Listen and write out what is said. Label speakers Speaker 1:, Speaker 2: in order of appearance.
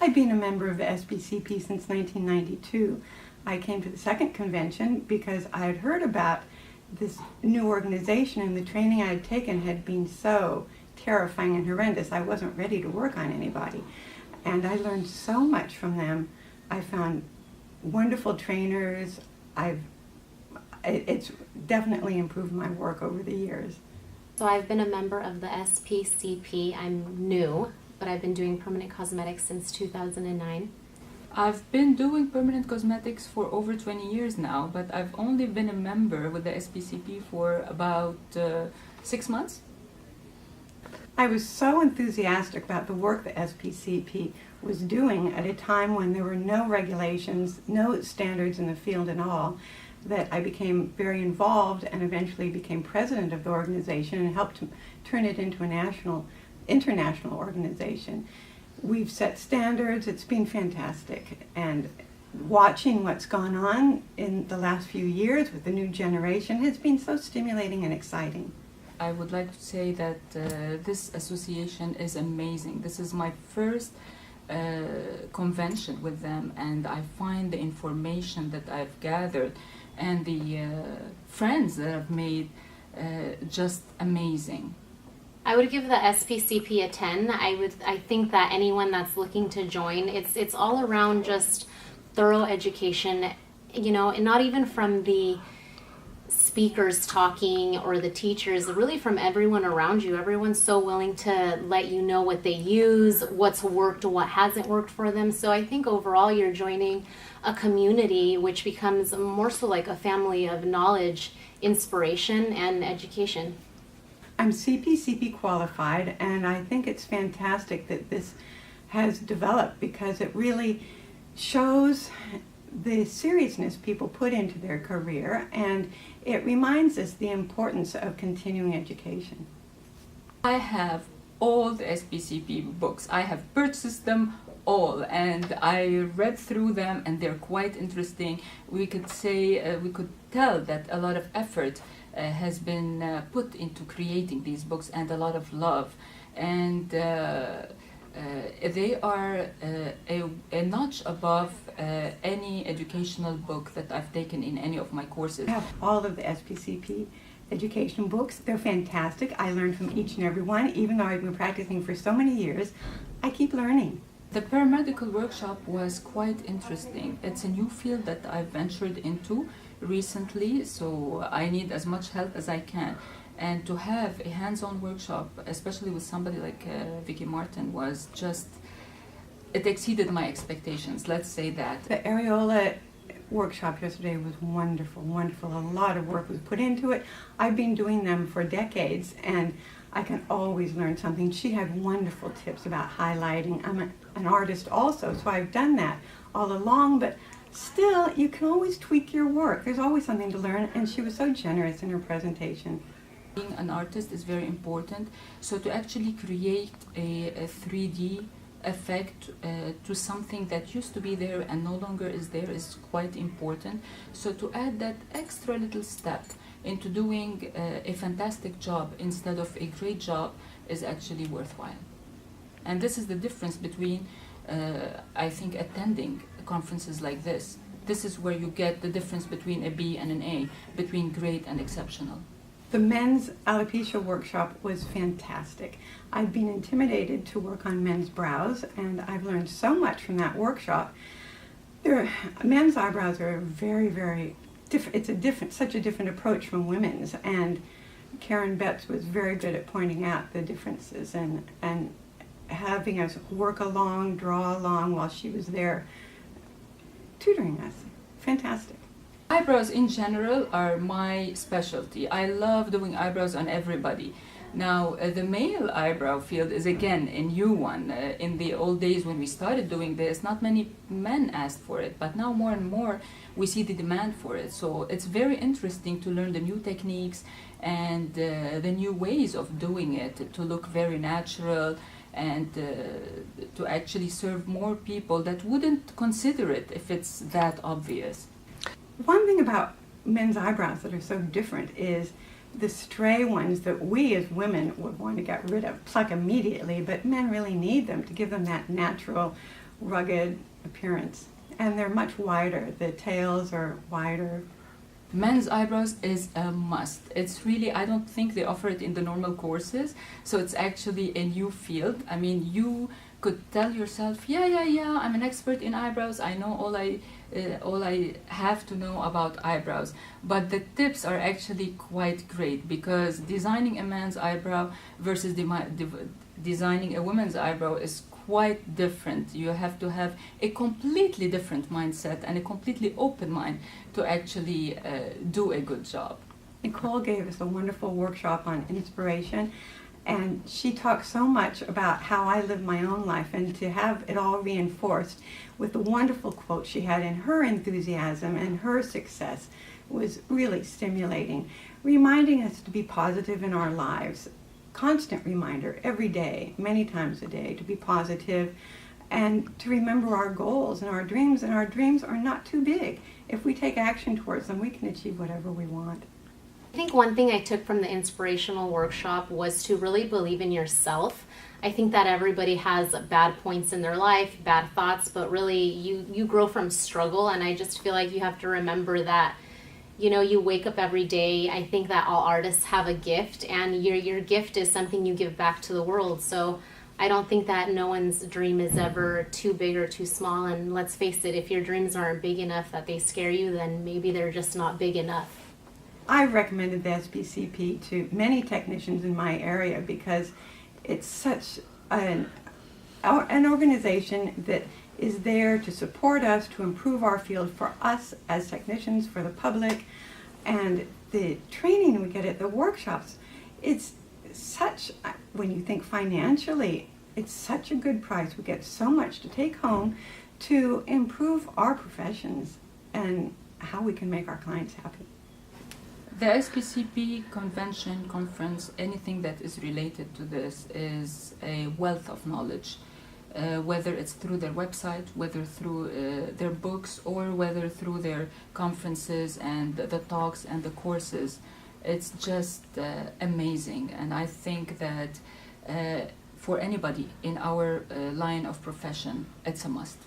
Speaker 1: I've been a member of the SPCP since 1992. I came to the second convention because I had heard about this new organization, and the training I had taken had been so terrifying and horrendous. I wasn't ready to work on anybody. And I learned so much from them. I found wonderful trainers. It's definitely improved my work over the years.
Speaker 2: So I've been a member of the SPCP. I'm new, but I've been doing permanent cosmetics since 2009.
Speaker 3: I've been doing permanent cosmetics for over 20 years now, but I've only been a member with the SPCP for about 6 months.
Speaker 1: I was so enthusiastic about the work the SPCP was doing at a time when there were no regulations, no standards in the field at all, that I became very involved and eventually became president of the organization and helped to turn it into a international organization. We've set standards. It's been fantastic. And watching what's gone on in the last few years with the new generation has been so stimulating and exciting.
Speaker 3: I would like to say that this association is amazing. This is my first convention with them, and I find the information that I've gathered and the friends that I've made just amazing.
Speaker 2: I would give the SPCP a 10. I think that anyone that's looking to join, it's all around just thorough education, and not even from the speakers talking or the teachers, really from everyone around you. Everyone's so willing to let you know what they use, what's worked, what hasn't worked for them. So I think overall you're joining a community which becomes more so like a family of knowledge, inspiration, and education.
Speaker 1: I'm CPCP qualified, and I think it's fantastic that this has developed because it really shows the seriousness people put into their career, and it reminds us the importance of continuing education.
Speaker 3: I have all the SPCP books. I have purchased them all, and I read through them, and they're quite interesting. We could tell that a lot of effort has been put into creating these books, and a lot of love, and they are a notch above any educational book that I've taken in any of my courses.
Speaker 1: I have all of the SPCP education books. They're fantastic. I learned from each and every one. Even though I've been practicing for so many years, I keep learning.
Speaker 3: The paramedical workshop was quite interesting. It's a new field that I've ventured into recently, so I need as much help as I can. And to have a hands-on workshop, especially with somebody like Vicky Martin, was just, it exceeded my expectations, let's say that.
Speaker 1: The areola workshop yesterday was wonderful, wonderful. A lot of work was put into it. I've been doing them for decades, and I can always learn something. She had wonderful tips about highlighting. I'm an artist also, so I've done that all along, but still, you can always tweak your work. There's always something to learn, and she was so generous in her presentation.
Speaker 3: Being an artist is very important, so to actually create a 3D effect to something that used to be there and no longer is there is quite important. So to add that extra little step into doing a fantastic job instead of a great job is actually worthwhile. And this is the difference between, I think, attending conferences like this. This is where you get the difference between a B and an A, between great and exceptional.
Speaker 1: The men's alopecia workshop was fantastic. I've been intimidated to work on men's brows, and I've learned so much from that workshop. Men's eyebrows are very, very different. It's such a different approach from women's, and Karen Betts was very good at pointing out the differences and having us work along, draw along while she was there tutoring us. Fantastic.
Speaker 3: Eyebrows in general are my specialty. I love doing eyebrows on everybody. Now, the male eyebrow field is again a new one. In the old days when we started doing this, not many men asked for it, but now more and more we see the demand for it. So it's very interesting to learn the new techniques and the new ways of doing it to look very natural and to actually serve more people that wouldn't consider it if it's that obvious.
Speaker 1: One thing about men's eyebrows that are so different is the stray ones that we as women would want to get rid of, pluck immediately, but men really need them to give them that natural rugged appearance. And they're much wider. The tails are wider.
Speaker 3: Men's eyebrows is a must. It's really, I don't think they offer it in the normal courses, so it's actually a new field. I mean, you could tell yourself, yeah, I'm an expert in eyebrows. I know all I have to know about eyebrows. But the tips are actually quite great, because designing a man's eyebrow versus designing a woman's eyebrow is quite different. You have to have a completely different mindset and a completely open mind to actually do a good job.
Speaker 1: Nicole gave us a wonderful workshop on inspiration, and she talked so much about how I live my own life, and to have it all reinforced with the wonderful quote she had in her enthusiasm and her success was really stimulating, reminding us to be positive in our lives. Constant reminder every day, many times a day, to be positive and to remember our goals and our dreams are not too big. If we take action towards them, we can achieve whatever we want.
Speaker 2: I think one thing I took from the inspirational workshop was to really believe in yourself. I think that everybody has bad points in their life, bad thoughts, but really you grow from struggle, and I just feel like you have to remember that, you know, you wake up every day. I think that all artists have a gift, and your gift is something you give back to the world. So I don't think that no one's dream is ever too big or too small. And let's face it, if your dreams aren't big enough that they scare you, then maybe they're just not big enough.
Speaker 1: I've recommended the SPCP to many technicians in my area because it's such an organization that is there to support us, to improve our field for us as technicians, for the public, and the training we get at the workshops. It's such, when you think financially, it's such a good price. We get so much to take home to improve our professions and how we can make our clients happy.
Speaker 3: The SPCP convention, conference, anything that is related to this is a wealth of knowledge. Whether it's through their website, whether through their books, or whether through their conferences and the talks and the courses. It's just amazing, and I think that for anybody in our line of profession, it's a must.